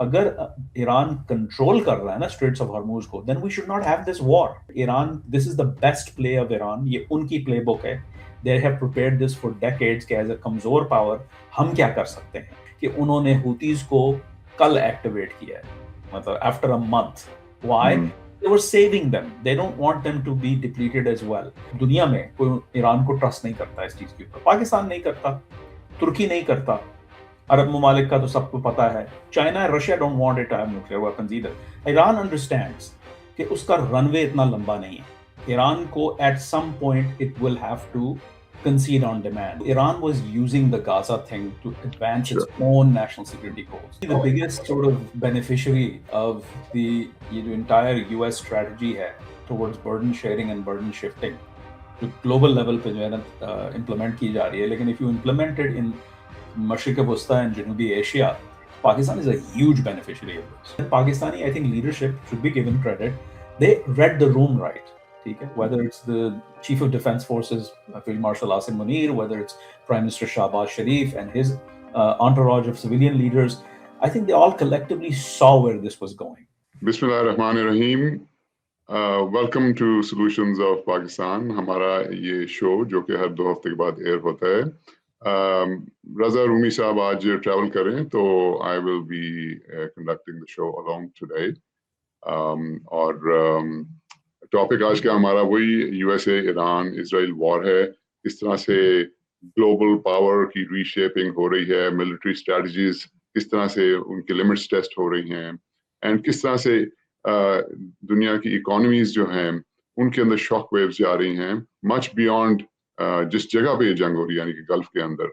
अगर Iran control कर रहा है ना स्ट्रेट्स ऑफ हॉर्मूज को, then we should not have this war. Iran, this is the best play of Iran, ये उनकी प्लेबुक है। They have prepared this for decades कि एज अ कमजोर पावर हम क्या कर सकते हैं, कि उन्होंने हुतीज को कल एक्टिवेट किया है, मतलब after a month. Why? They were saving them, they don't want them to be depleted as well. दुनिया में कोई ईरान को ट्रस्ट नहीं करता इस चीज के ऊपर, पाकिस्तान नहीं करता, तुर्की नहीं करता, अरब ममालिक का तो सबको पता है, China and Russia don't want it to have nuclear weapons either. Iran understands कि उसका रनवे इतना लंबा नहीं है। ईरान को at some point it will have to concede on demand. Iran was using the Gaza thing to advance its own national security goals. The biggest sort of beneficiary of the entire US strategy है towards burden sharing and burden shifting, जो global level पे जो है ना implement की जा रही है, लेकिन if you implement it in Mashriq Wusta and Janubi Asia, Pakistan is a huge beneficiary of this. Pakistani, I think, leadership should be given credit. They read the room right. Whether it's the Chief of Defense Forces, Field Marshal Asim Munir, whether it's Prime Minister Shahbaz Sharif and his entourage of civilian leaders, I think they all collectively saw where this was going. Bismillahirrahmanirrahim. Welcome to Solutions of Pakistan. हमारा ये show जो कि हर 2 हफ्ते के बाद air होता है। रजा रूमी साहब आज ट्रैवल करें तो I will be conducting the show along today. और टॉपिक आज का हमारा वही यूएसए ईरान इजराइल वॉर है, किस तरह से ग्लोबल पावर की रीशेपिंग हो रही है, मिलिट्री स्ट्रेटजीज किस तरह से उनकी लिमिट्स टेस्ट हो रही हैं, एंड किस तरह से दुनिया की इकोनॉमीज जो हैं उनके अंदर शॉक वेव्स जा रही हैं मच बियॉन्ड जिस जगह पे ये जंग हो रही है, यानी कि गल्फ के अंदर।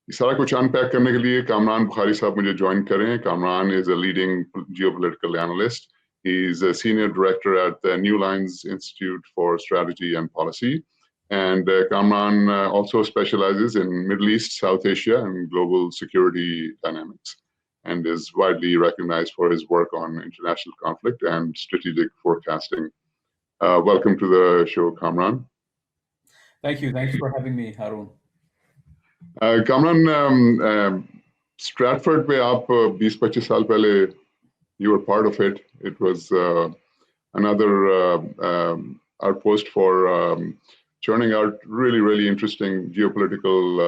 सारा कुछ अनपैक करने के लिए कामरान बुखारी साहब मुझे ज्वाइन करें। Kamran is a leading geopolitical analyst. He's a senior director at the New Lines Institute for Strategy and Policy. And Kamran also specializes in Middle East, South Asia, and global security dynamics, and is widely recognized for his work on international conflict and strategic forecasting. Welcome to the show, Kamran. Thank you. Thanks for having me, Harun. Kamran, Stratford पे आप 20-25 साल पहले you were part of it. It was another outpost for churning out really, really interesting geopolitical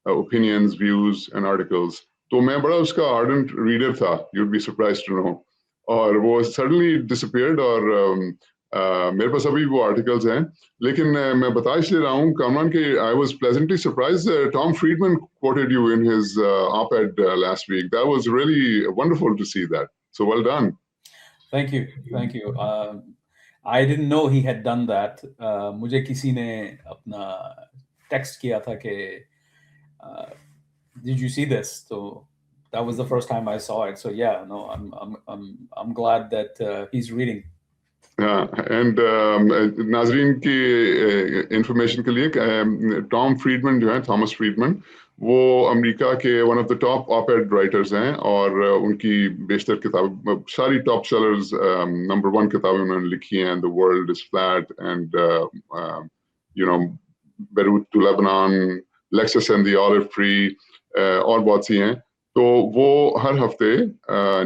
opinions, views, and articles. तो मैं बड़ा उसका ardent reader था, you'd be surprised to know. और वो suddenly disappeared और मेरे पास अभी वो articles हैं, लेकिन मैं बता इसलिए रहा हूँ कामरान कि I was pleasantly surprised that Tom Friedman quoted you in his op-ed last week. That was really wonderful to see that. So well done. Thank you. Thank you. I didn't know he had done that. मुझे किसी ने अपना text किया था कि did you see this? So that was the first time I saw it. So yeah, no, I'm glad that he's reading. And नाजरीन की information के लिए टॉम फ्रीडमैन जो है, थॉमस फ्रीडमैन, वो अमेरिका के one of the top op-add writers हैं और उनकी बेशतर किताब सारी टॉप सेलर्स नंबर 1 किताबें उन्होंने लिखी हैं, the world is flat and you know Beirut to Lebanon, Lexus and the olive tree, और बहुत सी हैं। तो वो हर हफ्ते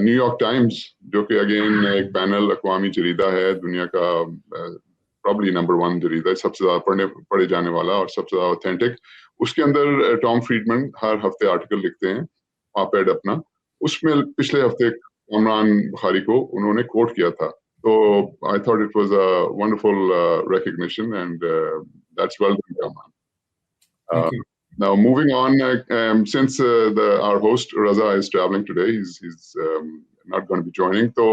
न्यूयॉर्क टाइम्स, जो कि अगेन एक बैनुल अक़वामी जरीदा है, दुनिया का प्रॉब्ली नंबर 1 जरीदा, सबसे ज़्यादा पढ़े जाने वाला और सबसे ज़्यादा ऑथेंटिक, उसके अंदर टॉम फ्रीडमैन हर हफ्ते आर्टिकल लिखते हैं, op-ed अपना। उसमें पिछले हफ्ते कामरान बुखारी को उन्होंने कोट किया था। तो I thought it was a wonderful recognition and that's well done, Kamran. Thank you. Now, moving on, since our host Raza is traveling today, he's not going to be joining. So,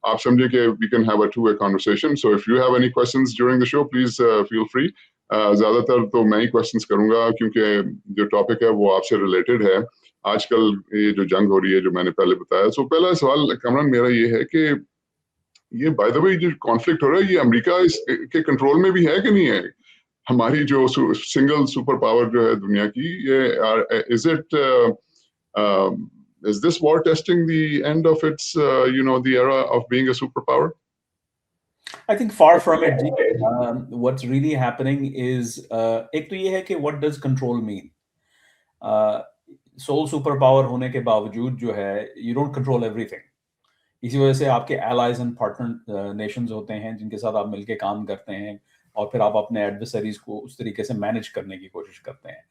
आप समझे कि we can have a two-way conversation. So, if you have any questions during the show, please feel free. ज़्यादातर तो मैं ही questions करूँगा क्योंकि जो topic है वो आपसे related है। आजकल ये जो जंग हो रही है, जो मैंने पहले बताया, so पहला सवाल कमरान मेरा ये है कि ये by the way जो conflict हो रहा है, ये अमेरिका के control में भी है कि नहीं है? हमारी जो सिंगल सुपर पावर जो है दुनिया की, ये is this war testing the end of its the era of being a superpower? I think far from it. What's really happening is एक तो ये है कि what does control mean? Sole super power होने के बावजूद जो है यू डोंट कंट्रोल एवरीथिंग। इसी वजह से आपके एलाइज एंड पार्टनर नेशंस होते हैं जिनके साथ आप मिलके काम करते हैं, और फिर आप अपने एडवर्सरीज को उस तरीके से मैनेज करने की कोशिश करते हैं।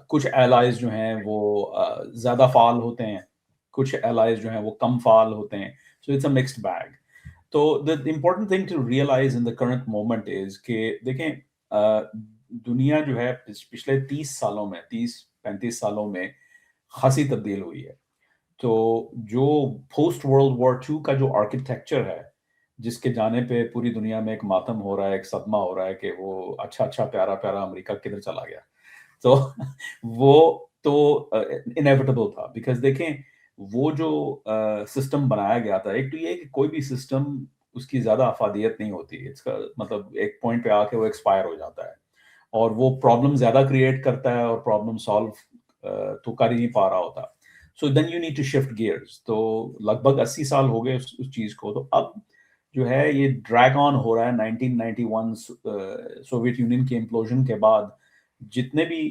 कुछ एलाइज जो हैं वो ज़्यादा फाल होते हैं, कुछ एलाइज जो हैं वो कम फाल होते हैं, so it's a mixed bag. तो the important thing to realize in the current moment is कि देखें, दुनिया जो है पिछले 30 सालों में, 30-35 सालों में खासी तब्दील हुई है। तो जो पोस्ट वर्ल्ड वॉर 2 का जो आर्किटेक्चर है, जिसके जाने पे पूरी दुनिया में एक मातम हो रहा है, एक सदमा हो रहा है कि वो अच्छा अच्छा प्यारा प्यारा अमेरिका किधर चला गया, तो वो तो इनएविटेबल था। बिकॉज देखें, वो जो सिस्टम बनाया गया था, एक तो ये है कि कोई भी सिस्टम उसकी ज्यादा अफादियत नहीं होती, इसका मतलब एक पॉइंट पे आके वो एक्सपायर हो जाता है, और वो प्रॉब्लम ज्यादा क्रिएट करता है और प्रॉब्लम सॉल्व तो कर ही नहीं पा रहा होता। So then you need to shift gears. तो लगभग 80 साल हो गए उस चीज को। तो अब जो है ये ड्रैग ऑन हो रहा है 1991 सोवियत यूनियन के इम्प्लोजन के बाद। जितने भी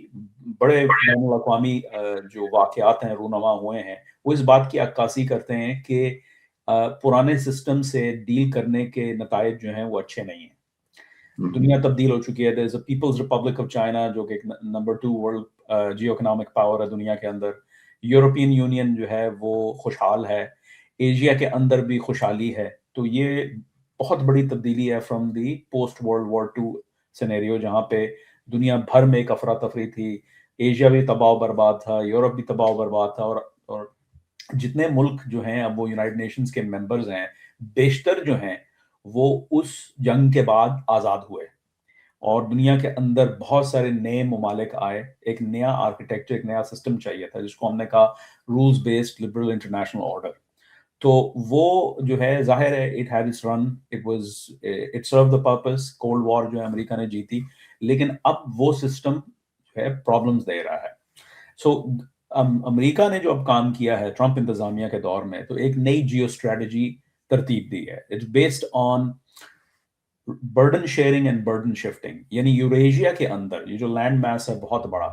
बड़े बैनुल अक़वामी जो वाक़यात हैं रूनमा हुए हैं, वो इस बात की अक्कासी करते हैं कि पुराने सिस्टम से डील करने के नतायज जो हैं वो अच्छे नहीं हैं। दुनिया तब्दील हो चुकी है। There is a people's republic of China जो कि एक number 2 world geo economic power है दुनिया के अंदर। यूरोपियन यूनियन जो है वो खुशहाल है, एशिया के अंदर भी खुशहाली है। तो ये बहुत बड़ी तब्दीली है from the post world war 2 scenario, जहाँ पे दुनिया भर में एक अफरा तफरी थी। एशिया भी तबाह बर्बाद था, यूरोप भी तबाह बर्बाद था, और जितने मुल्क जो हैं अब वो यूनाइटेड नेशंस के मेंबर्स हैं, बेशतर जो हैं वो उस जंग के बाद आज़ाद हुए, और दुनिया के अंदर बहुत सारे नए ममालिक आए। एक नया आर्किटेक्चर, एक नया सिस्टम चाहिए था, जिसको हमने कहा rules based liberal international order. तो वो जो है जाहिर है it had its run, it serve the purpose. Cold war जो है अमेरिका ने जीती, लेकिन अब वो सिस्टम जो है प्रॉब्लम्स दे रहा है। सो अमेरिका ने जो अब काम किया है ट्रंप इंतजामिया के दौर में, तो एक नई जियो स्ट्रेटजी तरतीब दी है। It's based on burden sharing and burden shifting. यानी यूरेशिया के अंदर ये जो लैंड मैस है बहुत बड़ा,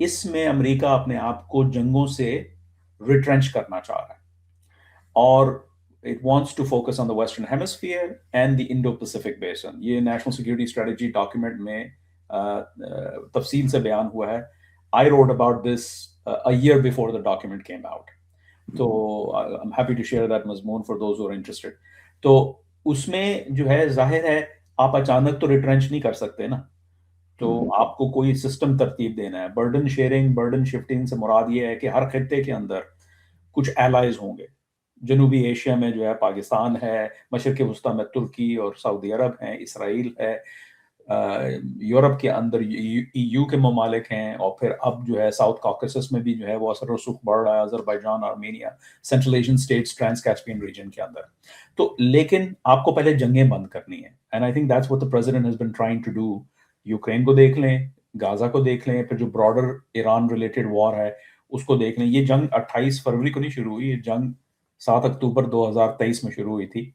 इसमें अमेरिका अपने आप को जंगों से रिट्रेंच करना चाह रहा है, और it wants to focus on the western hemisphere and the Indo Pacific basin. ये नेशनल सिक्योरिटी स्ट्रेटजी डॉक्यूमेंट में तफसील से बयान हुआ है। I wrote about this a year before the document came out. तो I'm happy to share that मजमून for those who are interested. तो उसमें जो है जाहिर है आप अचानक तो रिट्रेंच नहीं कर सकते ना, तो आपको कोई सिस्टम तरतीब देना है। बर्डन शेयरिंग, बर्डन शिफ्टिंग से मुराद ये है कि हर खित्ते के अंदर कुछ एलाइज होंगे। जनूबी एशिया में जो है पाकिस्तान है, मशरक़ वस्ता में तुर्की और सऊदी अरब है, इसराइल है, यूरोप के अंदर ईयू के ममालिक हैं, और फिर अब जो है साउथ कॉकेसस में भी जो है वो असर रसूख बढ़ रहा है, Azerbaijan, Armenia, central Asian states, trans Caspian region के अंदर। तो लेकिन आपको पहले जंगें बंद करनी है, and I think that's what the president has been trying to do. Ukraine को देख लें, गाजा को देख लें, फिर जो ब्रॉडर ईरान रिलेटेड वॉर है उसको देख लें। ये जंग 28 फरवरी को नहीं शुरू हुई, ये जंग 7 अक्टूबर 2023 में शुरू हुई थी।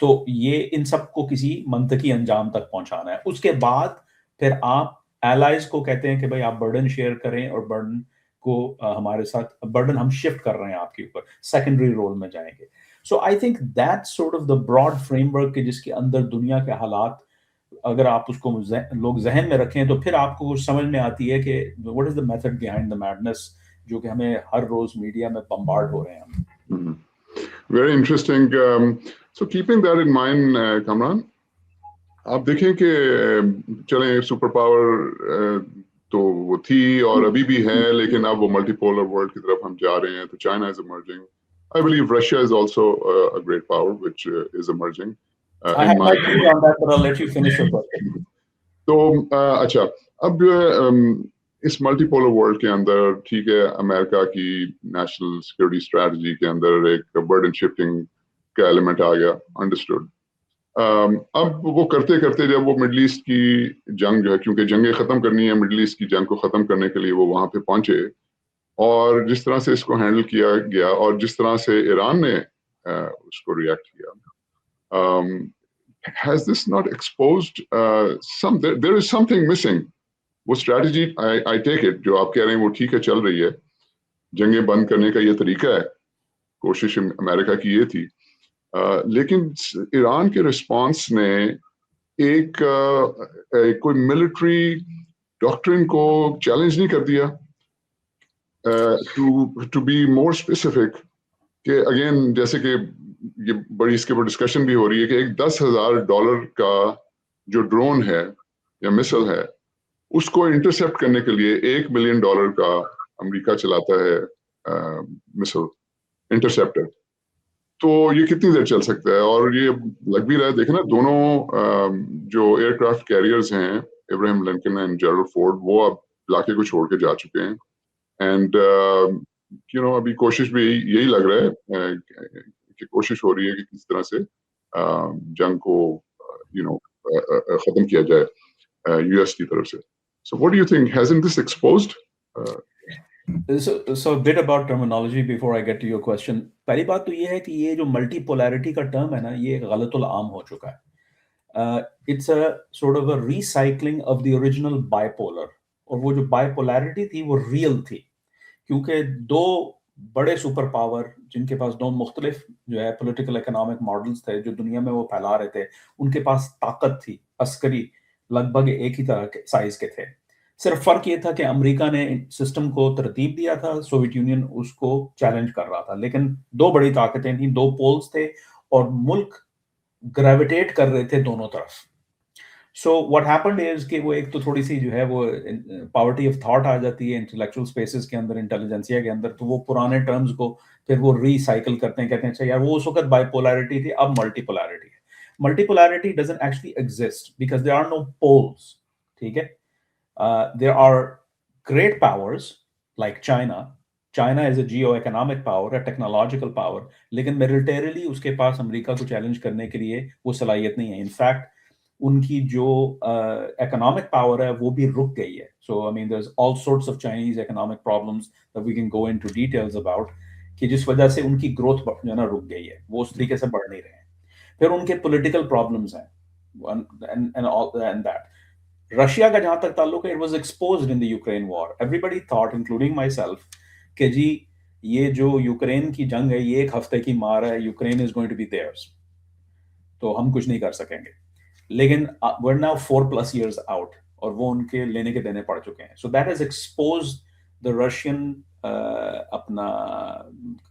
तो ये इन सबको किसी मंतकी अंजाम तक पहुंचाना है। उसके बाद फिर आप एलाइज को कहते हैं कि भाई आप बर्डन शेयर करें, और बर्डन को हमारे साथ बर्डन हम शिफ्ट कर रहे हैं आपके ऊपर, सेकेंडरी रोल में जाएंगे। So I think that sort of the broad framework के जिसके अंदर दुनिया के हालात, अगर आप उसको लोग जहन में रखें, तो फिर आपको कुछ समझ में आती है कि what is the method behind the madness, जो कि हमें हर रोज मीडिया में बम्बार्ड हो रहे हैं। Very interesting. So keeping that in mind, Kamran, आप देखें कि चलें सुपर पावर तो वो थी और अभी भी है, लेकिन अब वो मल्टीपोलर वर्ल्ड की तरफ हम जा रहे हैं। तो China is emerging. I believe Russia is also a great power which is emerging. I have my views on that, but I'll let you finish your question. तो अच्छा, अब इस मल्टीपोलर वर्ल्ड के अंदर ठीक है, अमेरिका की नेशनल सिक्योरिटी स्ट्रेटजी के अंदर एक बर्डन शिफ्टिंग का एलिमेंट आ गया, अंडरस्टूड। अब वो करते करते जब वो मिडल ईस्ट की जंग जो है, क्योंकि जंगें खत्म करनी है, मिडल ईस्ट की जंग को खत्म करने के लिए वो वहां पे पहुंचे, और जिस तरह से इसको हैंडल किया गया और जिस तरह से ईरान ने उसको रिएक्ट किया, has this not exposed there is something missing वो स्ट्रैटेजी आई टेक इट जो आप कह रहे हैं वो ठीक है, चल रही है, जंगें बंद करने का ये तरीका है, कोशिश अमेरिका की ये थी। लेकिन ईरान के रिस्पांस ने एक कोई मिलिट्री डॉक्ट्रिन को चैलेंज नहीं कर दिया। टू बी मोर स्पेसिफिक कि अगेन जैसे कि ये बड़ी इसके ऊपर डिस्कशन भी हो रही है कि एक $10,000 का जो ड्रोन है या मिसाइल है उसको इंटरसेप्ट करने के लिए $1 मिलियन का अमेरिका चलाता है मिसाइल इंटरसेप्टर। तो ये कितनी देर चल सकता है? और ये लग भी रहा है, देखे ना दोनों जो एयरक्राफ्ट कैरियर्स हैं Ibrahim Lincoln and Gerald Ford, वो अब इलाके को छोड़ के जा चुके हैं। एंड अभी कोशिश भी यही लग रहा है कि कोशिश हो रही है कि किस तरह से जंग को खत्म किया जाए यूएस की तरफ से। So what do you think? Hasn't this exposed? So a bit about terminology before I get to your question. पहली बात तो ये है कि ये जो multipolarity का term है ना, ये गलतुल आम हो चुका है। It's a sort of a recycling of the original bipolar. और वो जो bipolarity थी वो real थी, क्योंकि दो बड़े सुपर पावर जिनके पास दो मुख्तलिफ जो है पॉलिटिकल इकोनॉमिक मॉडल्स थे जो दुनिया में वो फैला रहे थे, उनके पास ताकत थी, अस्करी लगभग एक ही तरह के साइज के थे। सिर्फ फर्क ये था कि अमेरिका ने सिस्टम को तरतीब दिया था, सोवियत यूनियन उसको चैलेंज कर रहा था, लेकिन दो बड़ी ताकतें थी, दो पोल्स थे और मुल्क ग्रेविटेट कर रहे थे दोनों तरफ। सो व्हाट हैपेंड इज कि वो एक तो थोड़ी सी जो है वो पावर्टी ऑफ थॉट आ जाती है इंटेलेक्चुअल स्पेसेस के अंदर, इंटेलिजेंसिया के अंदर, तो वो पुराने टर्म्स को फिर वो रीसाइकिल करते हैं, कहते हैं अच्छा यार वो उस वक्त बाइपोलैरिटी थी, अब मल्टीपोलैरिटी है। Multipolarity doesn't actually exist because there are no poles, ठीक है। There are great powers like China. China is a geo-economic power, a technological power, लेकिन militarily उसके पास अमेरिका को चैलेंज करने के लिए वो सलाहियत नहीं है। इनफैक्ट उनकी जो economic power है वो भी रुक गई है। So I mean there's all sorts of Chinese economic problems that we can go into details about कि जिस वजह से उनकी ग्रोथ जो है ना रुक गई है, वो उस तरीके से बढ़ नहीं रहे हैं। फिर उनके पॉलिटिकल प्रॉब्लम्स हैं and that. रशिया का जहां तक ताल्लुक है, it was exposed in the Ukraine war. Everybody thought, including myself, कि जी ये जो यूक्रेन की जंग है ये एक हफ्ते की मार है, Ukraine is going to be theirs, तो हम कुछ नहीं कर सकेंगे। लेकिन we're now 4+ years out और वो उनके लेने के देने पड़ चुके हैं। So that has exposed the Russian अपना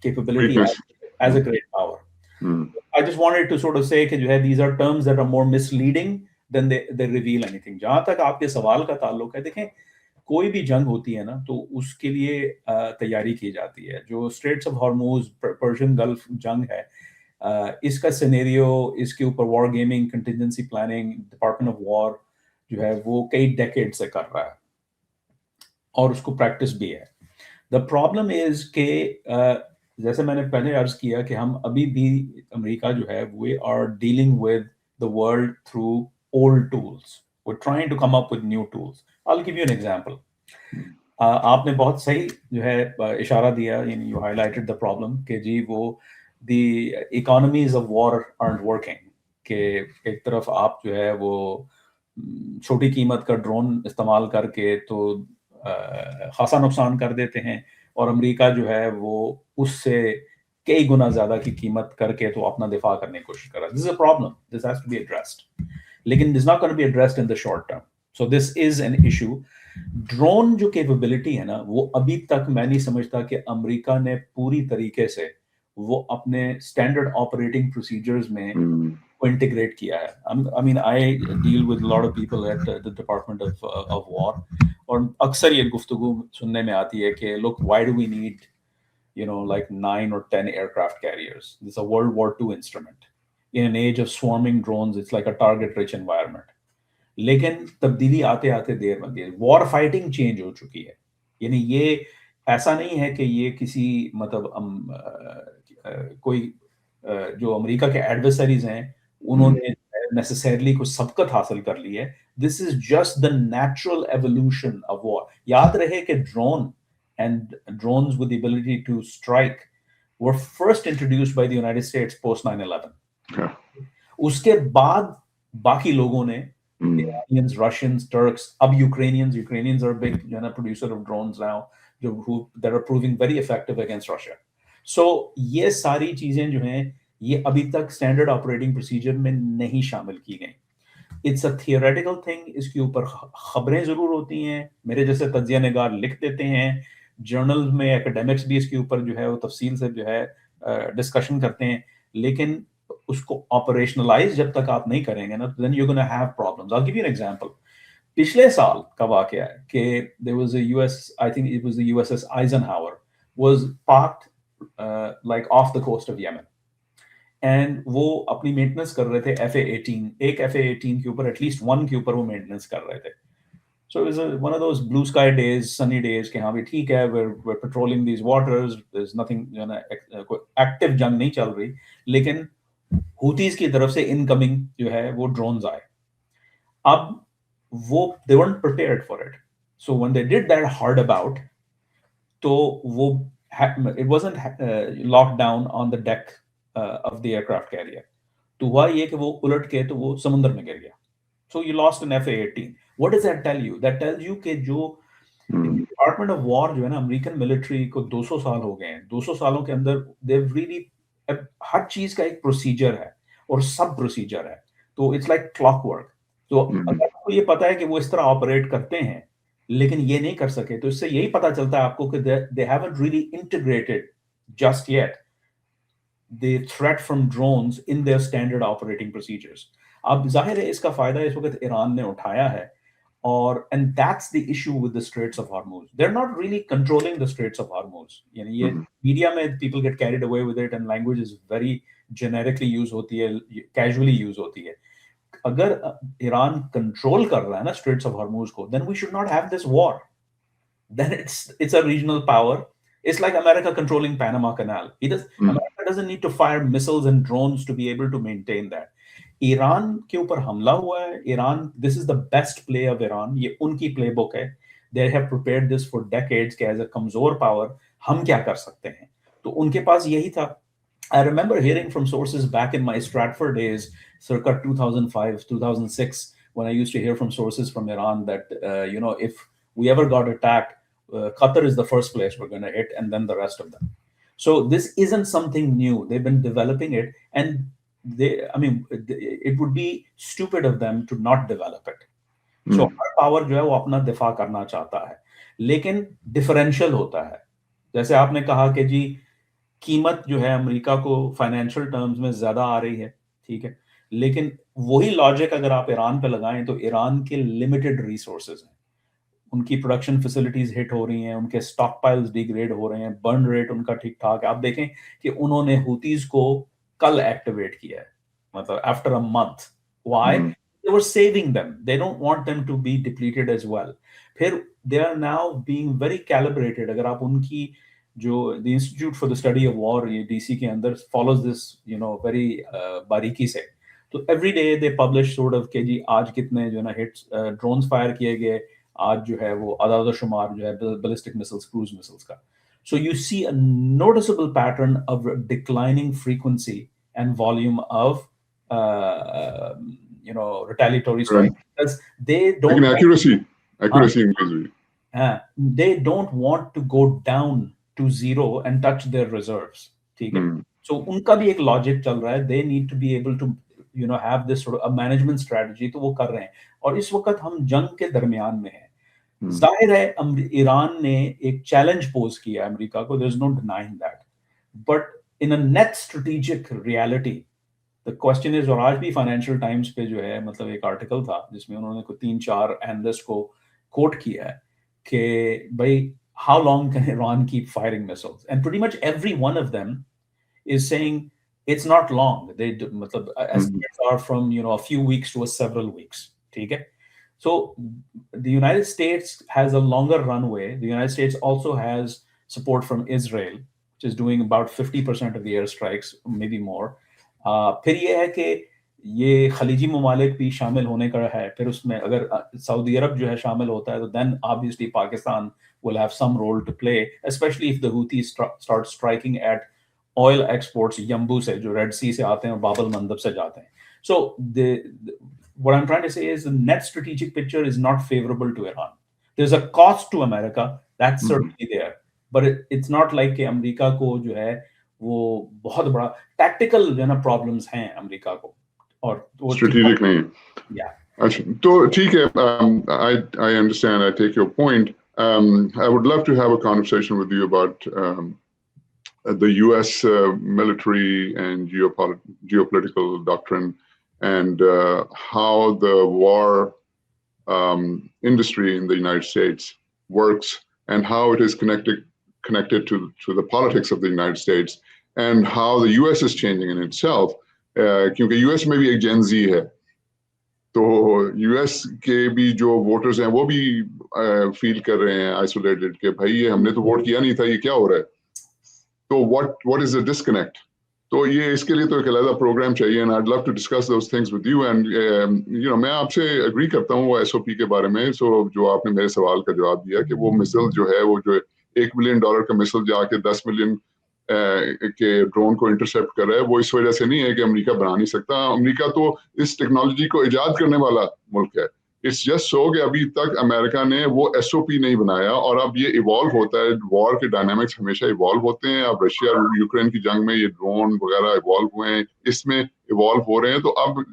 capability as a great power. I just wanted to sort of say कि जो है these are terms that are more misleading than they reveal anything. जहां तक आपके सवाल का ताल्लुक है, देखें कोई भी जंग होती है ना तो उसके लिए तैयारी की जाती है। जो straits of Hormuz, Persian Gulf जंग है, इसका सिनेरियो, इसके ऊपर war gaming, contingency planning, department of war जो है वो कई डेकेड से कर रहा है और उसको प्रैक्टिस भी है। द प्रॉब्लम इज के जैसे मैंने पहले अर्ज किया कि हम अभी भी अमेरिका जो है we are dealing with the world through old tools, we are trying to come up with new tools. I will give you an example. आपने बहुत सही जो है इशारा दिया, यू हाइलाइटेड द प्रॉब्लम कि जी वो the economies of war aren't working, कि एक तरफ आप जो है वो छोटी कीमत का ड्रोन इस्तेमाल करके तो खासा नुकसान कर देते हैं और अमेरिका जो है वो उससे कई गुना ज्यादा की कीमत करके तो अपना दिफा करने की कोशिश कर रहा है। This is a problem, this has to be addressed, लेकिन this not going to be addressed in the short term. So this is an issue. Drone जो कैपेबिलिटी है ना वो अभी तक मैं नहीं समझता कि अमेरिका ने पूरी तरीके से वो अपने स्टैंडर्ड ऑपरेटिंग प्रोसीजर्स में को इंटीग्रेट किया है। I mean I deal with a lot of people at the Department of War और अक्सर ये गुफ्तगू सुनने में आती है कि look, why do we need like 9 or 10 aircraft carriers? This is a World War II instrument. In an age of swarming drones, it's like a target-rich environment. लेकिन तब्दीली आते आते देर में देर वॉर फाइटिंग चेंज हो चुकी है। यानी ये ऐसा नहीं है कि ये किसी मतलब कोई जो अमेरिका के एडवर्सरीज हैं उन्होंने नेसेसरली कुछ सबकत हासिल कर ली है। This is just the natural evolution of war. याद रहे कि drone and drones with the ability to strike were first introduced by the United States post 9/11। उसके बाद बाकी लोगों ने Iranians, Russians, Turks, अब Ukrainians are big producer of drones now that are proving very effective against Russia. So ये सारी चीजें जो हैं ये अभी तक स्टैंडर्ड ऑपरेटिंग प्रोसीजर में नहीं शामिल की गई. It's a theoretical thing. इसके ऊपर खबरें जरूर होती हैं, मेरे जैसे तज्जिया निगार लिख देते हैं, जर्नल में एकेडमिक्स भी इसके ऊपर जो है वो तफसील से जो है डिस्कशन करते हैं, लेकिन उसको ऑपरेशनलाइज जब तक आप नहीं करेंगे ना, then you gonna have problems. I give you an example. पिछले साल का वाकया है कि there was a US, I think it was the USS Eisenhower was parked like off the coast of Yemen, and वो अपनी मेंटेनेंस कर रहे थे FA-18, एक FA-18 के ऊपर, एटलीस्ट वन के ऊपर वो मेंटेनेंस कर रहे थे. So it was one of those blue sky days, sunny days कि हाँ भी ठीक है, we're patrolling these waters, there's nothing, कोई एक्टिव जंग नहीं चल रही, लेकिन हुतीज की तरफ से इनकमिंग जो है वो ड्रोन्स आए. अब वो they weren't prepared for it, so when they did that hard about, तो वो it wasn't locked down on the deck of the aircraft carrier. तो हुआ ये कि वो उलट के तो वो समुद्र में गिर गया. So you lost an FA-18. What does that tell you? That tells you कि जो डिपार्टमेंट ऑफ वॉर जो है ना, अमेरिकन मिलिट्री को 200 साल हो गए हैं. 200 सालों के अंदर they've really हर चीज का एक प्रोसीजर है और सब प्रोसीजर है, तो इट्स लाइक क्लॉकवर्क. तो अगर आपको ये पता है कि वो इस तरह ऑपरेट करते हैं लेकिन ये नहीं कर सके, तो इससे यही पता चलता है आपको कि they haven't really integrated just yet the threat from drones in their standard operating procedures. अब जाहिर है इसका फायदा इस वक्त ईरान ने उठाया है, और and that's the issue with the Straits of Hormuz. They're not really controlling the Straits of Hormuz. यानी ये मीडिया में people get carried away with it and language is very generically use होती है, casually use होती है. अगर Iran control कर रहा है ना Straits of Hormuz को, then we should not have this war. Then it's a regional power. It's like America controlling Panama Canal. America doesn't need to fire missiles and drones to be able to maintain that. Iran के ऊपर हमला हुआ है. Iran, this is the best play of Iran, ये उनकी playbook है. They have prepared this for decades कि as a कमजोर पावर हम क्या कर सकते हैं, तो उनके पास यही था. I remember hearing from sources back in my Stratford days, circa 2005, 2006, when I used to hear from sources from Iran that, if we ever got attacked, Qatar is the first place we're going to hit, and then the rest of them. So this isn't something new. They've been developing it, and it would be stupid of them to not develop it. So her power जो है वो अपना दिफा करना चाहता है, लेकिन differential होता है. जैसे आपने कहा कि जी कीमत जो है अमेरिका को फाइनेंशियल टर्म्स में ज्यादा आ रही है, ठीक है, लेकिन वही लॉजिक अगर आप ईरान पे लगाएं तो ईरान के लिमिटेड रिसोर्सेज हैं, उनकी प्रोडक्शन फैसिलिटीज हिट हो रही हैं, उनके स्टॉक पाइल्स डिग्रेड हो रहे हैं, बर्न रेट उनका ठीक ठाक है. आप देखें कि उन्होंने हुतीज को कल एक्टिवेट किया है, मतलब after a month. Why? They were saving them, they don't want them to be depleted as well. फिर they are now being very calibrated. अगर आप उनकी जो the institute for the study of war, ये DC के अंदर follows this very बारीकी से, तो every day they publish sort of के जी आज कितने जो ना हिट्स ड्रोन्स फायर किए गए, आज जो है वो आदाद शुमार जो है बैलिस्टिक मिसाइल्स, क्रूज मिसाइल्स का. So you see a noticeable pattern of declining frequency and volume of retaliatory strikes, because they don't accuracy increases. They don't want to go down to zero and touch their reserves. ठीक है. So उनका भी एक logic चल रहा है. They need to be able to have this sort of a management strategy. तो वो कर रहे हैं, और इस वक्त हम जंग के दरमियान में हैं. जाहिर है ईरान ने एक चैलेंज पोज किया अमेरिका को, there is no denying that, but in a net strategic reality the question is, और आज भी फाइनेंशियल टाइम्स पे जो है मतलब एक आर्टिकल था जिसमें उन्होंने को 3-4 एनालिस्ट को कोट किया है कि भाई how long can Iran keep firing missiles, and pretty much every one of them is saying it's not long. They मतलब estimates are from a few weeks to several weeks. ठीक है. So the United States has a longer runway. The United States also has support from Israel, which is doing about 50% of the airstrikes, maybe more. फिर ये है कि ये खलीजी ममालिक भी शामिल होने का है. फिर उसमें अगर सऊदी अरब जो है शामिल होता है, तो then obviously Pakistan will have some role to play, especially if the Houthis start striking at oil exports Yambu से, जो रेड सी से आते हैं और बाब अल मंदब से जाते हैं. So what I'm trying to say is the net strategic picture is not favorable to Iran. There's a cost to America, that's certainly there, but it's not like कि अमेरिका को जो है वो बहुत बड़ा tactical जो है ना problems हैं अमेरिका को, और strategic नहीं है. Yeah. अच्छा, तो ठीक है. I understand. I take your point. I would love to have a conversation with you about the U.S. Military and geopolitical doctrine, and how the war industry in the United States works, and how it is connected to the politics of the United States, and how the U.S. is changing in itself. क्योंकि U.S. में भी एक Gen Z है, तो US के भी जो voters हैं वो भी फील कर रहे हैं आइसोलेटेड कि भाई ये हमने तो वोट किया नहीं था, ये क्या हो रहा है. तो what is the disconnect? तो ये इसके लिए तो एक अलग प्रोग्राम चाहिए, and I'd love to discuss those things with you. And मैं आपसे एग्री करता हूँ वो SOP के बारे में. सो जो आपने मेरे सवाल का जवाब दिया कि वो मिसाइल जो है वो जो $1 बिलियन का मिसाइल जाके 10 मिलियन के ड्रोन को इंटरसेप्ट कर रहा है, वो इस वजह से नहीं है कि अमेरिका बना नहीं सकता. अमेरिका तो इस टेक्नोलॉजी को इजाद करने वाला मुल्क है. इट्स जस्ट सो कि अभी तक अमेरिका ने वो SOP नहीं बनाया, और अब ये इवॉल्व होता है. वॉर के डायनामिक्स हमेशा इवॉल्व होते हैं. अब रशिया यूक्रेन की जंग में ये ड्रोन वगैरह इवॉल्व हुए हैं, इसमें इवॉल्व हो रहे हैं. तो अब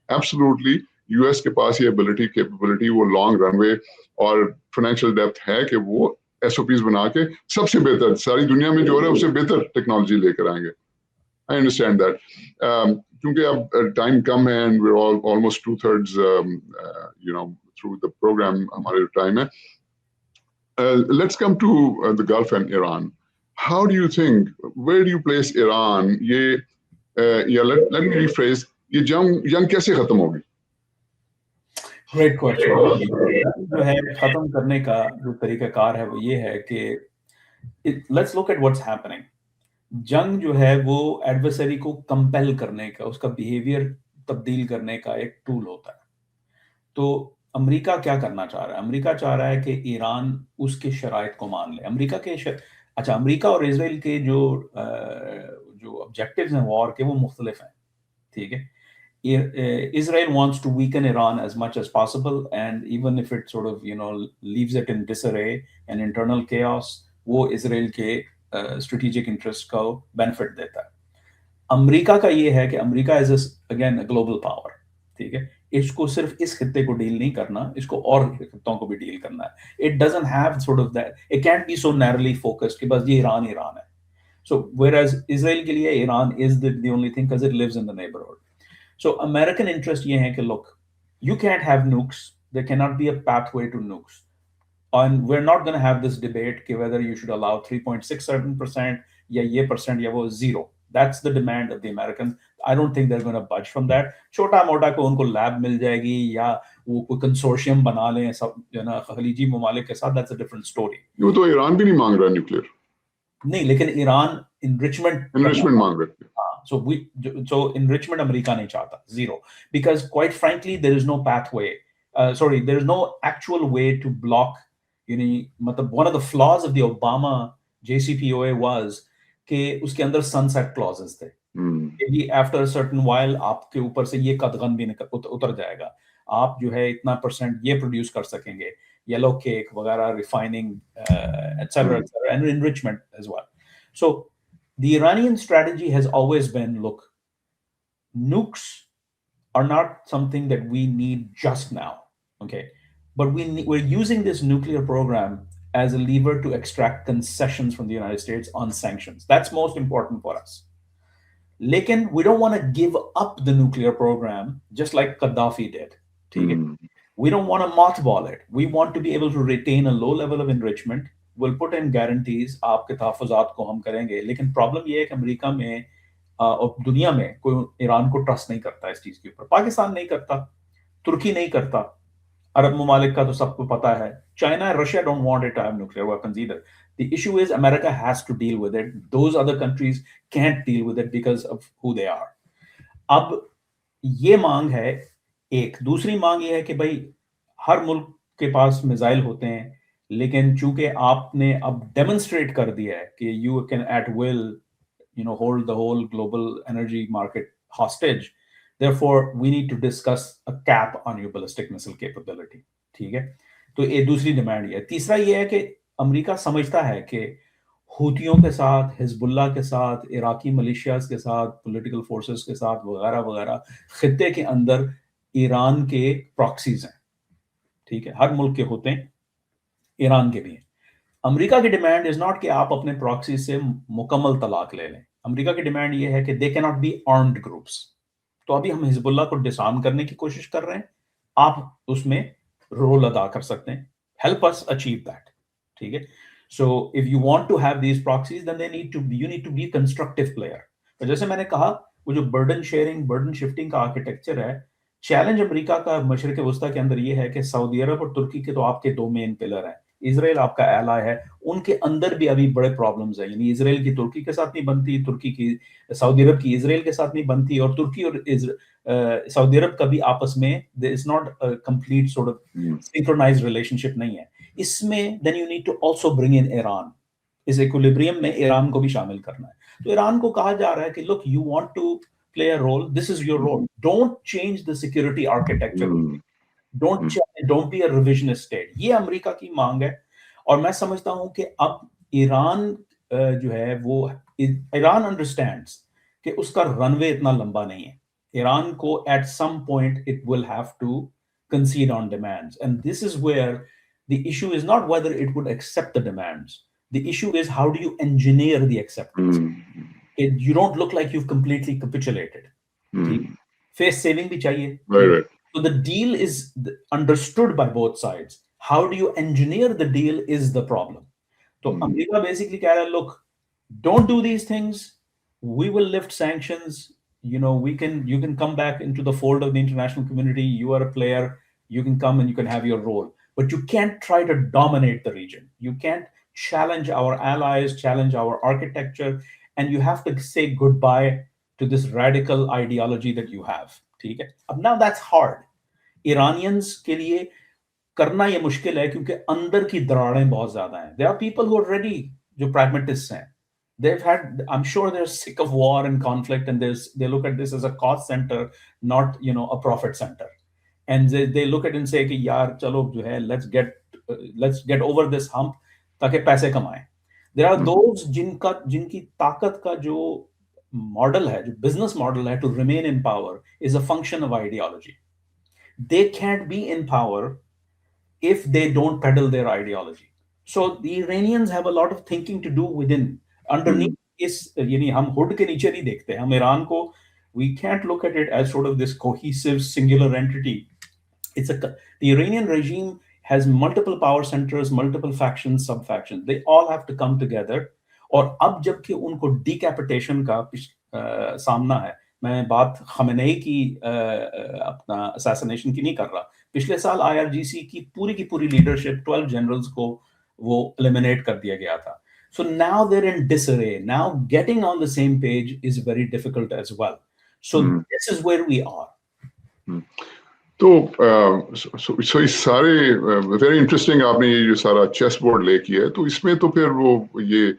एब्सोल्युटली US के पास ये एबिलिटी कैपेबिलिटी, वो लॉन्ग रनवे और फाइनेंशियल डेप्थ है कि वो SOPs बना के सबसे बेहतर सारी दुनिया में जो हो रहा है उससे बेहतर टेक्नोलॉजी लेकर आएंगे. I understand that. क्योंकि अब टाइम कम है, and we're almost 2/3 through the program, हमारे टाइम है. Let's come to the Gulf and Iran. How do you think, where do you place Iran? Let me rephrase, ये जंग कैसे खत्म होगी? Great question. जो है खत्म करने का जो तरीकाकार है वो ये है कि let's look at what's happening. जंग जो है वो एडवर्सरी को कंपेल करने का, उसका बिहेवियर तब्दील करने का एक टूल होता है. तो अमेरिका क्या करना चाह रहा है? अमेरिका चाह रहा है कि ईरान उसके शराइत को मान ले. अमेरिका और इजराइल के जो ऑब्जेक्टिव्स हैं वॉर के वो मुख्तलिफ हैं, ठीक है. Israel wants to weaken Iran as much as possible, and even if it sort of leaves it in disarray and internal chaos, वो इसराइल के strategic interest को benefit देता है. अमेरिका का ये है कि America is again a global power, ठीक है. इसको सिर्फ इस खित्ते को डील नहीं करना, इसको और खित्तों को भी डील करना है. It doesn't have sort of that, it can't be so narrowly focused कि बस ये ईरान है. So whereas Israel के लिए Iran is the only thing because it lives in the neighborhood. So American interest ये है कि look, you can't have nukes, there cannot be a pathway to nukes, and we're not going to have this debate कि whether you should allow 3.67% या ये percent या वो 0. That's the demand of the Americans. I don't think they're going to budge from that. छोटा मोटा को उनको lab मिल जाएगी या वो कोई कंसोर्शियम बना लें सब खलीजी ममालिक के साथ, that's a different story. वो तो ईरान भी नहीं मांग रहा न्यूक्लियर. नहीं, लेकिन ईरान enrichment मांग रहा है. So enrichment अमेरिका नहीं चाहता, 0, because quite frankly there is no pathway. There is no actual way to block. मतलब one of the flaws of the Obama JCPOA was कि उसके अंदर sunset clauses थे. कि after a certain while आपके ऊपर से ये कदगन भी उतर जाएगा. आप जो है इतना % ये प्रोड्यूस कर सकेंगे, येलो केक वगैरह, refining, etc., and enrichment as well. So the Iranian strategy has always been, look, nukes are not something that we need just now, okay? But we're using this nuclear program as a lever to extract concessions from the United States on sanctions. That's most important for us. Lekin we don't want to give up the nuclear program just like Gaddafi did. We don't want to mothball it. We want to be able to retain a low level of enrichment. We'll put in guarantees, आपके तहफ़्फ़ुज़ात को हम करेंगे. लेकिन problem ये है कि America में और दुनिया में कोई ईरान को ट्रस्ट नहीं करता इस चीज़ के ऊपर. पाकिस्तान नहीं करता, तुर्की नहीं करता, अरब ममालिक का तो सबको पता है. China and Russia don't want it to have nuclear weapons either. The issue is America has to deal with it. Those other countries can't deal with it because of who they are. अब ये मांग है एक. दूसरी मांग ये है कि भाई हर मुल्क के पास मिसाइल होते हैं, लेकिन चूंकि आपने अब डेमोन्स्ट्रेट कर दिया है कि you can at will, hold the whole global energy market hostage, Therefore, we need to discuss a cap on your ballistic missile capability. ठीक है, तो ये दूसरी डिमांड ये है। तीसरा ये है कि अमेरिका समझता है कि हूतियों के साथ, हिजबुल्लाह के साथ, इराकी मलिशियाज के साथ, पॉलिटिकल फोर्सेस के साथ वगैरह वगैरह खित्ते के अंदर ईरान के प्रॉक्सीज हैं। ठीक है, हर मुल्क के होते हैं, ईरान के भी हैं। अमेरिका की डिमांड इज नॉट कि आप अपने प्रॉक्सी से मुकम्मल तलाक ले लें। अमेरिका की डिमांड ये है कि they can not be armed groups. तो अभी हम हिजबुल्लाह को डिसआर्म करने की कोशिश कर रहे हैं, आप उसमें रोल अदा कर सकते हैं, हेल्प अस अचीव दैट। ठीक है, so if you want to have these proxies then you need to be constructive player. तो जैसे मैंने कहा, वो जो बर्डन शेयरिंग, बर्डन शिफ्टिंग का आर्किटेक्चर है, चैलेंज अमेरिका का मशरक वस्ता के अंदर ये है कि सऊदी अरब और तुर्की के तो आपके दो मेन पिलर हैं, इसराइल आपका एलाय है, उनके अंदर भी अभी बड़े प्रॉब्लम्स हैं। यानी इसराइल की तुर्की के साथ नहीं बनती, तुर्की की सऊदी अरब की इसराइल के साथ नहीं बनती, और तुर्की और सऊदी अरब का भी आपस में there is not complete sort of synchronized relationship नहीं है इसमें। Then you need to also bring in Iran. इस इक्विलिब्रियम में ईरान को भी शामिल करना है। तो ईरान को कहा जा रहा है कि look, you want to play a role, this is your role, don't change the security architecture, don't be a revisionist state। ये अमेरिका की मांग है। और मैं समझता हूं कि अब ईरान जो है वो, ईरान अंडरस्टैंड्स कि उसका रनवे इतना लंबा नहीं है। ईरान को at some point it will have to concede on demands, and this is where the issue is not whether it would accept the demands, the issue is how do you engineer the acceptance। You don't look like you've completely capitulated। Face saving भी चाहिए। Right. So the deal is understood by both sides. How do you engineer the deal is the problem। तो America basically कह रहा है, look, don't do these things, we will lift sanctions, you know, you can come back into the fold of the international community, you are a player, you can come and you can have your role, but you can't try to dominate the region, you can't challenge our allies, challenge our architecture, and you have to say goodbye to this radical ideology that you have। ठीक है, अब now that's hard। Iranians के लिए करना ये मुश्किल है क्योंकि अंदर की दरारें बहुत ज्यादा हैं। There are people who are ready, जो pragmatists हैं, I'm sure they're sick of war and conflict, and they look at this as a cost center, not, you know, a profit center, and they look at it and say कि यार चलो जो है let's get over this hump ताकि पैसे कमाएं। There are those जिनकी ताकत का जो मॉडल है, जो बिजनेस मॉडल है, to remain in power is a function of ideology। They can't be in power if they don't peddle their ideology। So the Iranians have a lot of thinking to do within, underneath इस, यानी हम hood के नीचे नहीं देखते हैं हम Iran को। We can't look at it as sort of this cohesive singular entity। The Iranian regime has multiple power centers, multiple factions, sub-factions, they all have to come together। और अब जबकि उनको डिकैपिटेशन का सामना है, मैं बात खमेनेई की अपना असैसिनेशन की नहीं कर रहा, पिछले साल IRGC की पूरी लीडरशिप 12 जनरल्स को वो एलिमिनेट कर दिया गया था। So now they're in disarray। Now getting on the same page is very difficult as well। So this is where we are। तो so इस सारे वेरी इंटरेस्टिंग आपने ये जो सारा चेस बोर्ड ले किया है, तो इसमें तो फिर वो ये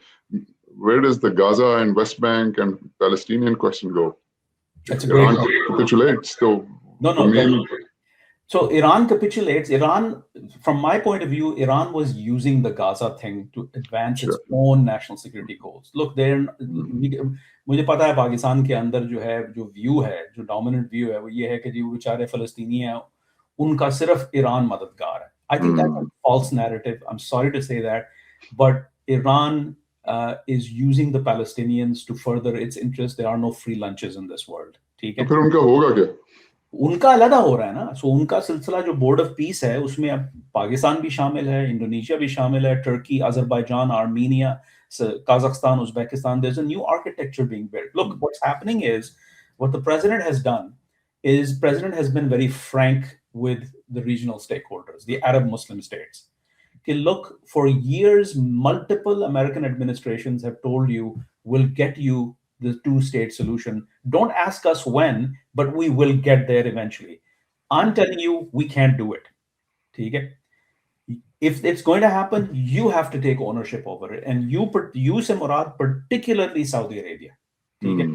where does the Gaza and West Bank and Palestinian question go? That's a great Iran capitulates, so so Iran capitulates। Iran, from my point of view, Iran was using the Gaza thing to advance its own national security goals। Look, मुझे पता है पाकिस्तान के अंदर जो है, जो view है, जो डोमिनेंट व्यू है, वो ये है कि जो बेचारे फलस्तीनी हैं उनका सिर्फ ईरान मददगार है। I think that's a false narrative। I'm sorry to say that, but Iran is using the Palestinians to further its interests। There are no free lunches in this world। ठीक है, तो फिर उनका होगा क्या? उनका अलग हो रहा है ना। सो उनका सिलसिला जो बोर्ड ऑफ पीस है उसमें अब पाकिस्तान भी शामिल है, इंडोनेशिया भी शामिल है, Turkey, Azerbaijan, Armenia, Kazakhstan, Uzbekistan। There's a new architecture being built। Look, what's happening is, what the president has done is, president has been very frank with the regional stakeholders, the Arab Muslim states। Okay, look, for years, multiple American administrations have told you, we'll get you the two-state solution। Don't ask us when, but we will get there eventually। I'm telling you, we can't do it। Okay? If it's going to happen, you have to take ownership over it, and you se murad particularly Saudi Arabia। Okay?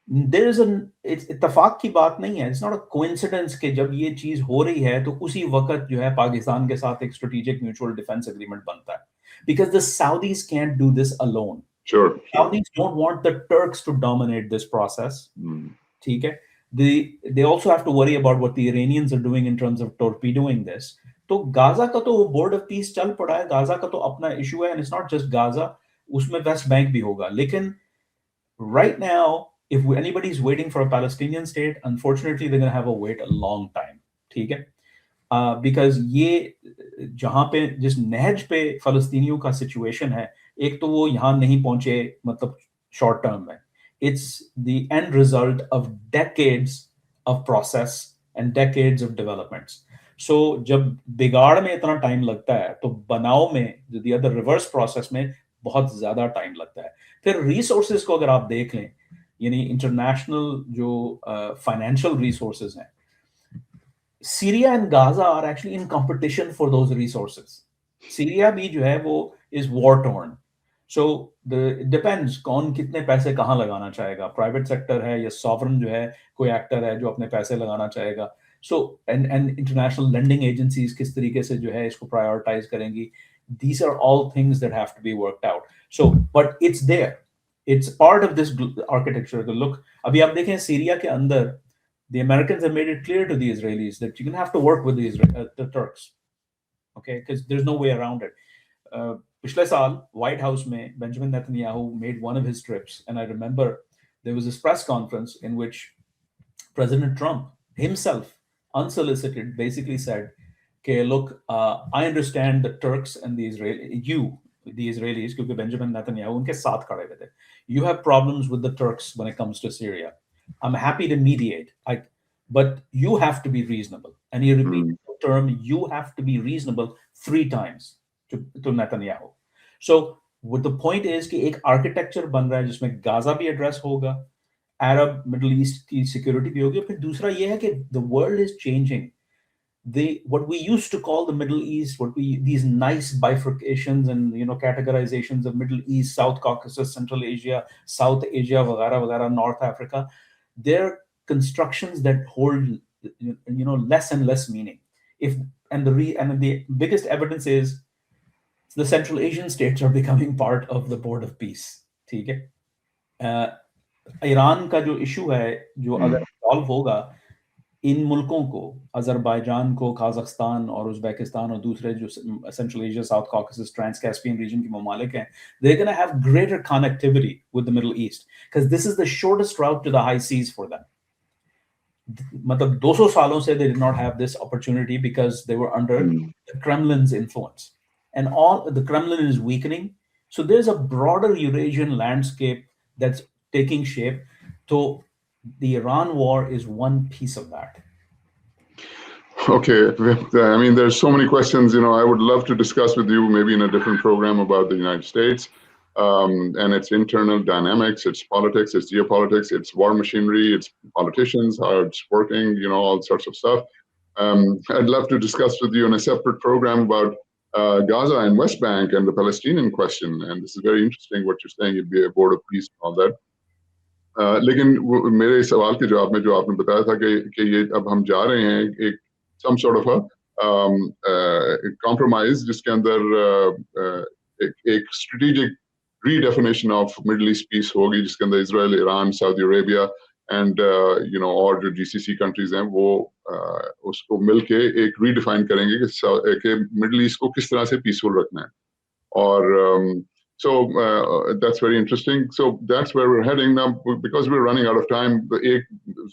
There is an इत्तेफाक की बात नहीं है, it's not a coincidence कि जब ये चीज हो रही है तो उसी वक्त जो है पाकिस्तान के साथ एक स्ट्रेटेजिक म्यूचुअल डिफेंस एग्रीमेंट बनता है, because the साउदीज can't do this alone. Sure, sure. Saudis don't want the Turks to dominate this process. Hmm. ठीक है. They also have to worry about what the Iranians are doing in terms of torpedoing this. तो Gaza का तो board of peace चल पड़ा है, Gaza का तो अपना इशू है, and it's not just Gaza, उसमें वेस्ट बैंक भी होगा. लेकिन right now, if anybody is waiting for a Palestinian state, unfortunately they're going to have a wait a long time. ठीक है. बिकॉज ये जहां पे जिस नहज पे फलस्तीनियों का सिचुएशन है, एक तो वो यहाँ नहीं पहुंचे, मतलब शॉर्ट टर्म में, it's the end result of decades of process and decades of developments. So जब बिगाड़ में इतना टाइम लगता है तो बनाव में, द अदर रिवर्स प्रोसेस में बहुत ज्यादा टाइम लगता है. फिर रिसोर्सेज को अगर आप देख लें, यानी इंटरनेशनल जो फाइनेंशियल रिसोर्सेज हैं, Syria and Gaza are actually in competition for those resources. Syria भी जो है वो is war torn. So it depends कौन कितने पैसे कहाँ लगाना चाहेगा. Private sector है या sovereign जो है कोई actor है जो अपने पैसे लगाना चाहेगा. So and international lending agencies किस तरीके से जो है इसको prioritize करेंगी. These are all things that have to be worked out. So but it's there. It's part of this architecture. Look, अभी आप देखें सीरिया के अंदर the Americans have made it clear to the Israelis that you're going to have to work with the Turks, okay? Because there's no way around it. Pichle saal, White House mein, Benjamin Netanyahu made one of his trips, and I remember there was this press conference in which President Trump himself, unsolicited, basically said, okay, look, I understand the Turks and the Israelis, because Benjamin Netanyahu unke saath khade huए the. You have problems with the Turks when it comes to Syria. I'm happy to mediate, but you have to be reasonable. And he repeated the term, you have to be reasonable 3 times to Netanyahu. So what the point is कि एक architecture बन रहा है जिसमें Gaza भी address होगा, Arab Middle East की security भी होगी. फिर दूसरा ये है कि the world is changing. What we used to call the Middle East, these nice bifurcations and categorizations of Middle East, South Caucasus, Central Asia, South Asia, वगैरह वगैरह, North Africa, they're constructions that hold less and less meaning. And the biggest evidence is the Central Asian states are becoming part of the board of peace. ठीक है. Iran का जो issue है, जो अगर solve होगा, इन मुल्कों को, अजरबैजान को, काजाख्स्तान और उज़्बेकिस्तान और दूसरे जो central Asia, south Caucasus, trans Caspian region के ममालिक हैं, they're going to have greater connectivity with the Middle East because this is the shortest route to the high seas for them. मतलब 200 सालों से they did not have this opportunity because they were under the Kremlin's influence, and all the Kremlin is weakening. So there's a broader Eurasian landscape that's taking shape. So the Iran war is one piece of that. Okay, I mean, there's so many questions. I would love to discuss with you maybe in a different program about the United States and its internal dynamics, its politics, its geopolitics, its war machinery, its politicians, how it's working, all sorts of stuff. I'd love to discuss with you in a separate program about Gaza and West Bank and the Palestinian question. And this is very interesting what you're saying, it'd be a board of peace and all that. लेकिन मेरे सवाल के जवाब में जो आपने बताया था कि ये अब हम जा रहे हैं एक some sort of a compromise जिसके अंदर एक strategic redefinition of Middle East peace होगी, जिसके अंदर Israel, Iran, Saudi Arabia and और जो GCC countries हैं वो उसको मिलके एक redefine करेंगे कि मिडिल ईस्ट को किस तरह से peaceful रखना है. और so that's very interesting. So that's where we're heading now. Because we're running out of time, एक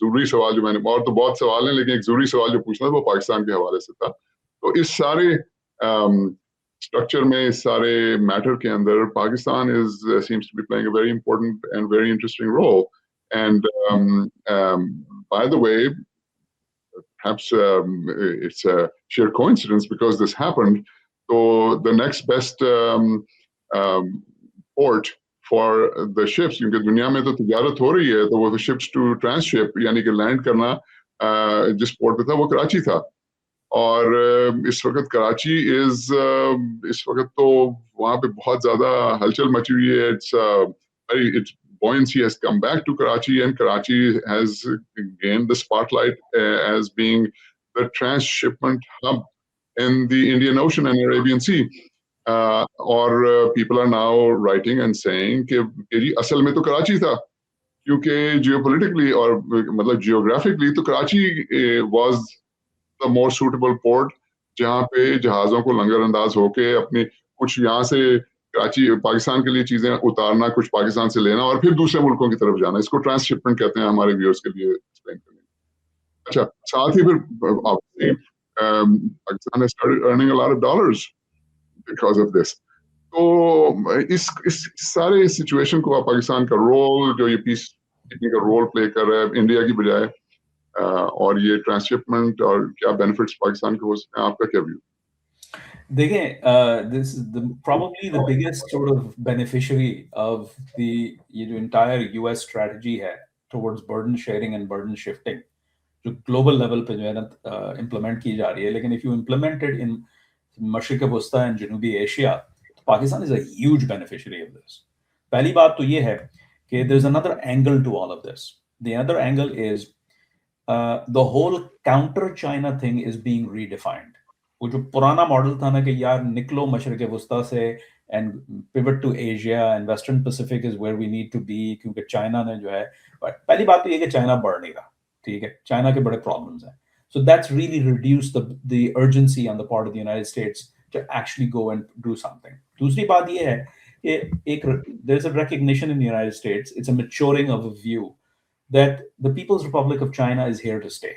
ज़रूरी सवाल जो मैंने, और तो बहुत सवाल हैं, लेकिन एक ज़रूरी सवाल जो पूछना था वो पाकिस्तान के हवाले से था. तो इस सारे स्ट्रक्चर में, इस सारे मैटर के अंदर Pakistan seems to be playing a very important and very interesting role. And by the way, perhaps it's a sheer coincidence because this happened. So the next best port for the ships, क्योंकि दुनिया में तो तिजारत हो रही है, तो वो ships to transship यानी कि लैंड करना जिस पोर्ट पे था वो कराची था. और इस वक्त कराची इस वक्त तो वहाँ पे बहुत ज्यादा हलचल मची हुई है. It's buoyancy has come back to Karachi, and Karachi has gained the spotlight as being the transshipment hub in the Indian Ocean and Arabian Sea. और people are now writing and saying कि जी असल में तो कराची था, क्योंकि geopolitically और मतलब geographically तो Karachi was the more suitable port, जहाँ पे जहाज़ों को लंगर अंदाज होके अपनी कुछ यहाँ से कराची पाकिस्तान के लिए चीजें उतारना, कुछ पाकिस्तान से लेना और फिर दूसरे मुल्कों की तरफ जाना, इसको ट्रांसशिपमेंट कहते हैं हमारे व्यूअर्स के लिए एक्सप्लेन करने। अच्छा, साथ ही फिर obviously Pakistan has started earning a lot of dollars because of this. तो इस सारे सिचुएशन को पाकिस्तान का रोल, जो ये पीस कीपिंग का रोल प्ले कर रहा है इंडिया की बजाय, और ये ट्रांसशिपमेंट और क्या बेनिफिट्स पाकिस्तान को हो सकते हैं, आपका क्या व्यू? देखें, this is probably the biggest sort of beneficiary of the जो entire US strategy है towards burden sharing and burden shifting, जो global level पे जो है ना implement की जा रही है, लेकिन if you implement it in मशरिक वस्ता and जनूबी एशिया, तो Pakistan is a huge beneficiary of this. पहली बात तो ये है कि there's another angle to all of this. The other angle is the whole counter China thing is being redefined. वो जो पुराना मॉडल था ना कि यार निकलो मशरिक वस्ता से and pivot to Asia and Western Pacific is where we need to be, क्योंकि चाइना ने जो है, पहली बात तो ये कि चाइना बढ़ नहीं रहा, ठीक है, चाइना के बड़े प्रॉब्लम्स हैं. So that's really reduced the urgency on the part of the United States to actually go and do something. दूसरी बात ये है कि there's a recognition in the United States, it's a maturing of a view that the People's Republic of China is here to stay.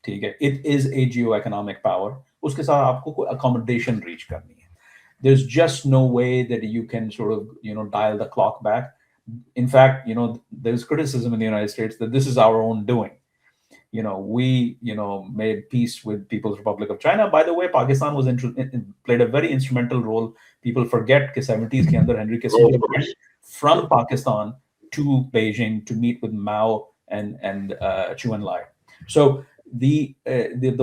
ठीक है, it is a geo-economic power. उसके साथ आपको कोई accommodation reach करनी है. There's just no way that you can sort of, dial the clock back. In fact, there's criticism in the United States that this is our own doing. We, made peace with People's Republic of China. By the way, Pakistan was played a very instrumental role. People forget कि 70s के अंदर Henry Kissinger went from Pakistan to Beijing to meet with Mao and Chu Enlai. So the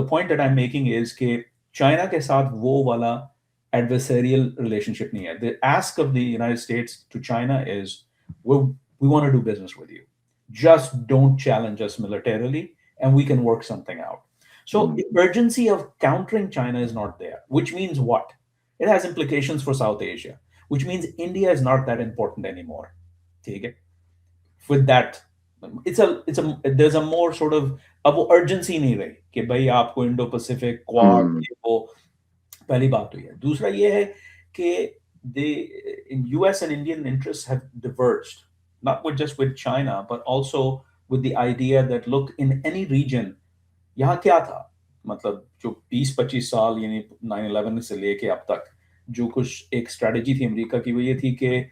point that I'm making is कि China के साथ वो वाला adversarial relationship नहीं है. The ask of the United States to China is, we want to do business with you. Just don't challenge us militarily, and we can work something out. So the urgency of countering China is not there, which means what? It has implications for South Asia, which means India is not that important anymore. Take it. With that, there's a more sort of urgency नहीं रही कि भाई आपको Indo-Pacific Quad वो पहली बात तो ये. दूसरा ये है कि in US and Indian interests have diverged, not just with China, but also with the idea that look, in any region, यहाँ क्या था, मतलब जो 20-25 साल यानी 9/11 से लेके अब तक जो कुछ एक स्ट्रेटजी थी अमेरिका की, वो ये थी कि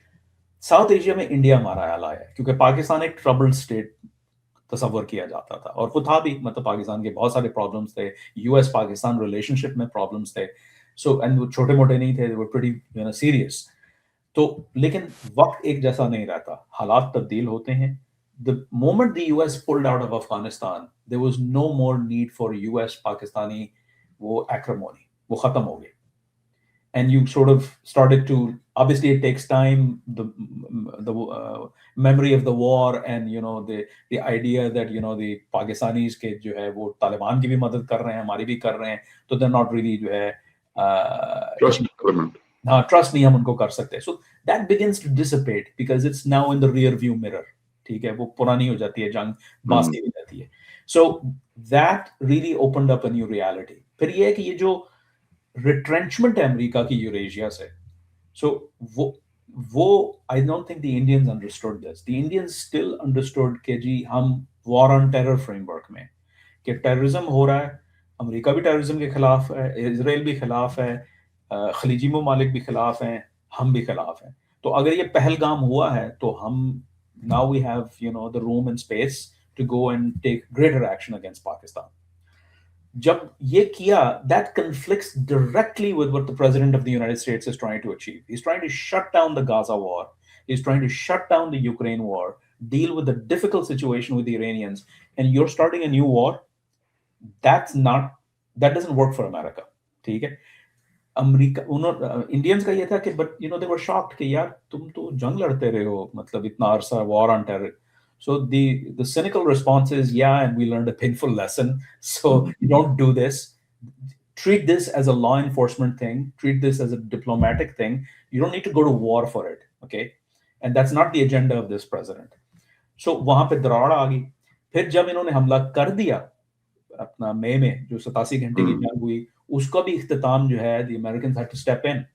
साउथ एशिया में इंडिया हमारा एलाय है, क्योंकि पाकिस्तान एक ट्रबल्ड स्टेट तस्वर किया जाता था, और वो था भी, मतलब पाकिस्तान के बहुत सारे प्रॉब्लम्स थे, यूएस पाकिस्तान रिलेशनशिप में प्रॉब्लम्स थे, सो एंड वो छोटे मोटे नहीं थे, वो प्रीटी सीरियस. तो लेकिन वक्त एक जैसा नहीं रहता, हालात तब्दील होते हैं. The moment the US pulled out of Afghanistan, there was no more need for US Pakistani वो acrimony, वो खत्म हो गए. And you sort of started to, obviously it takes time, the memory of the war and the idea that the Pakistanis के जो है वो तालिबान की भी मदद कर रहे हैं, हमारी भी कर रहे हैं, तो they're not really जो है trust नहीं हम उनको कर सकते. So that begins to dissipate because it's now in the rear view mirror. ठीक है, वो पुरानी हो जाती है, जंग बासी हो जाती है. So that really opened up a new reality. फिर ये है कि ये जो retrenchment है अमेरिका की यूरेशिया से, so वो I don't think the Indians understood this. The Indians still understood कि जी हम war on terror framework में, कि टेररिज्म हो रहा है, अमेरिका भी टेररिज्म के खिलाफ है, इजराइल भी खिलाफ है, खलीजी ममालिक भी खिलाफ हैं, हम भी खिलाफ हैं. तो अगर ये पहलगाम हुआ है तो हम now we have the room and space to go and take greater action against Pakistan. जब ये किया, that conflicts directly with what the President of the United States is trying to achieve. He's trying to shut down the Gaza war. He's trying to shut down the Ukraine war, deal with the difficult situation with the Iranians, and you're starting a new war. That doesn't work for America. ठीक है? America उन्होंने Indians का ये था कि but you know they were shocked कि यार तुम तो जंग लड़ते रहे हो मतलब इतना अरसा war on terror. So the cynical response is, yeah, and we learned a painful lesson. So don't do this. Treat this as a law enforcement thing. Treat this as a diplomatic thing. You don't need to go to war for it, okay? And that's not the agenda of this president. So वहां पे दरार आ गई. फिर जब इन्होंने हमला कर दिया अपना मई में जो 87 घंटे की जंग हुई उसका भी इख्तिताम जो है the Americans had to step in.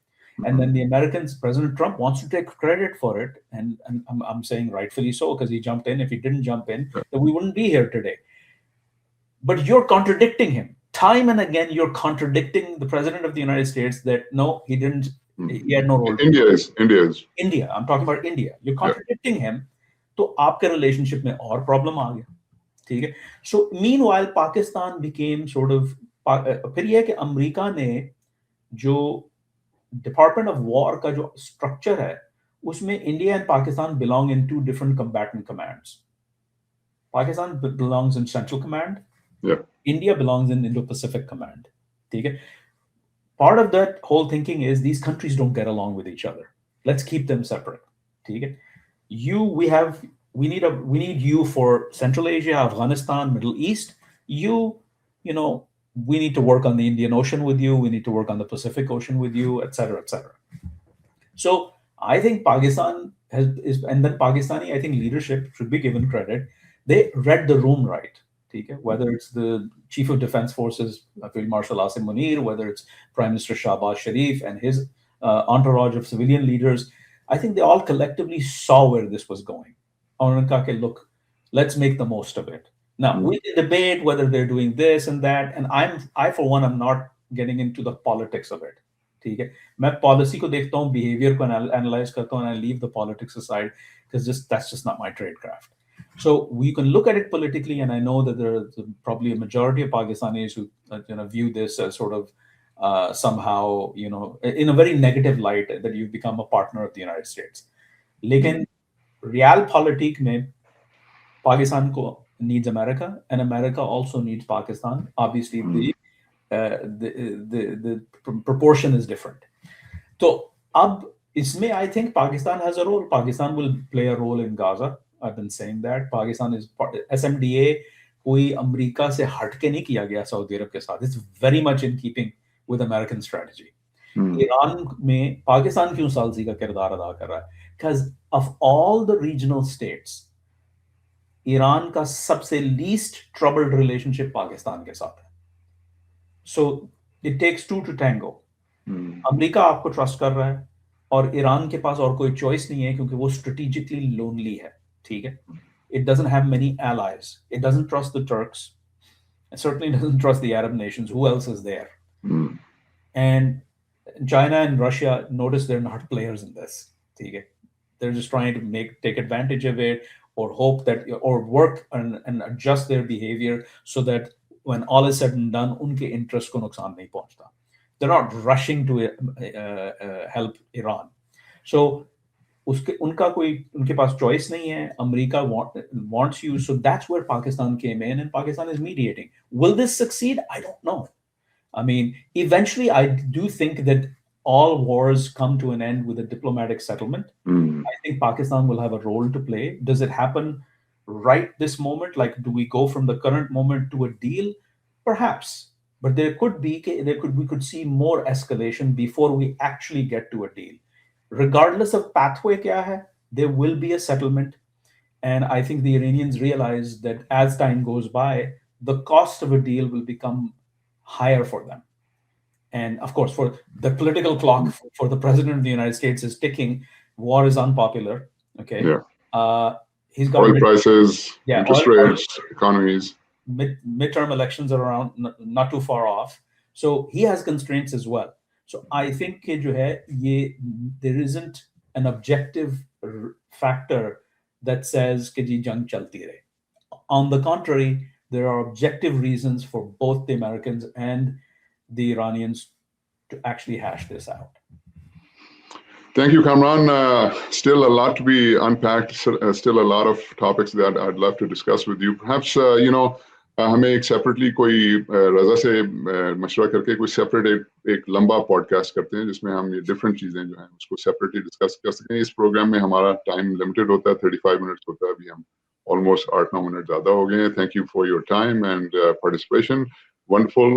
And then the Americans, President Trump wants to take credit for it. And I'm saying rightfully so, because he jumped in. If he didn't jump in, then we wouldn't be here today. But you're contradicting him. Time and again, you're contradicting the President of the United States that no, he didn't, he had no role. India is. India. I'm talking about India. You're contradicting him. तो आपके relationship में और problem आ गया. ठीक है? So meanwhile, Pakistan became sort of, फिर ये है कि अमेरिका ने जो डिपार्टमेंट ऑफ वॉर का जो स्ट्रक्चर है उसमें India and Pakistan belong in two different combatant commands. Pakistan belongs in central command, India belongs in Indo Pacific command. ठीक है? Part of that whole thinking is these countries don't get along with each other. Let's keep them separate. ठीक है? we need you for Central Asia, Afghanistan, Middle East. You know, we need to work on the Indian Ocean with you. We need to work on the Pacific Ocean with you, etc., etc. So I think Pakistan and then Pakistani, I think leadership should be given credit. They read the room right. Okay? Whether it's the Chief of Defense Forces, Field Marshal Asim Munir, whether it's Prime Minister Shahbaz Sharif and his entourage of civilian leaders, I think they all collectively saw where this was going. And look, let's make the most of it. Now, we can debate whether they're doing this and that, and I for one, I'm not getting into the politics of it. ठीक है? मैं policy को देखता हूँ, behavior को analyze करता हूँ, and I leave the politics aside because that's just not my trade craft. So we can look at it politically, and I know that there are probably a majority of Pakistanis who view this as sort of somehow in a very negative light that you've become a partner of the United States. लेकिन realpolitik में Pakistan को needs America, and America also needs Pakistan. Obviously, the proportion is different. So, ab isme I think Pakistan has a role. Pakistan will play a role in Gaza. I've been saying that. Pakistan is SMDA. कोई America से हटके नहीं किया गया Saudi अरब के साथ. It's very much in keeping with American strategy. Iran में पाकिस्तान क्यों सालसी का किरदार अदा कर रहा है? Because of all the regional states, Iran का सबसे लीस्ट ट्रबल्ड रिलेशनशिप पाकिस्तान के साथ है. So it takes two to tango. America आपको ट्रस्ट कर रहा है और ईरान के पास और कोई चॉइस नहीं है क्योंकि वो स्ट्रेटेजिकली लोनली है. ठीक है? It doesn't have many allies. It doesn't trust the Turks. It certainly doesn't trust the Arab nations. Who else is there? And China and Russia, notice they're not players in this. ठीक है? They're just trying to take advantage of it, or hope that, or work and adjust their behavior so that when all is said and done, उनके interest को नुकसान नहीं पहुंचता. They're not rushing to help Iran. So उनके पास choice नहीं है. America wants you, so that's where Pakistan came in, and Pakistan is mediating. Will this succeed? I don't know. I mean, eventually, I do think that all wars come to an end with a diplomatic settlement. I think Pakistan will have a role to play. Does it happen right this moment? Like, do we go from the current moment to a deal? Perhaps. But we could see more escalation before we actually get to a deal. Regardless of pathway kya hai, there will be a settlement. And I think the Iranians realize that as time goes by, the cost of a deal will become higher for them. And of course, for the political clock for the president of the United States is ticking. War is unpopular. Okay. Yeah. He's got oil prices, interest rates, economies. Midterm elections are around, not too far off. So he has constraints as well. So I think कि जो है there isn't an objective factor that says कि जी जंग चलती रहे. On the contrary, there are objective reasons for both the Americans and the Iranians to actually hash this out. Thank you, Kamran. Still a lot to be unpacked. Still a lot of topics that I'd love to discuss with you. Perhaps, हमें एक separately कोई रजा से मशवरा करके कोई separate एक लंबा podcast करते हैं जिसमें हम ये डिफरेंट चीजें जो हैं उसको सेपरेटली डिस्कस कर सकें। इस प्रोग्राम में हमारा टाइम लिमिटेड होता है, 35 मिनट्स होता है, अभी हम ऑलमोस्ट 8-9 मिनट ज्यादा हो गए हैं। Thank you for your time and participation, wonderful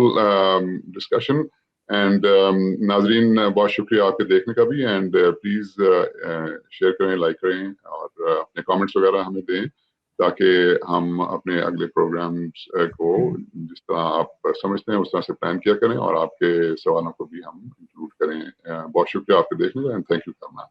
discussion and नाजरीन बहुत शुक्रिया आपके देखने का भी, एंड प्लीज शेयर करें, लाइक करें और अपने कमेंट्स वगैरह हमें दें ताकि हम अपने अगले प्रोग्राम्स को जिस तरह आप समझते हैं उस तरह से प्लान किया करें और आपके सवालों को भी हम इंक्लूड करें। बहुत शुक्रिया आपके देखने का एंड थैंक यू करना।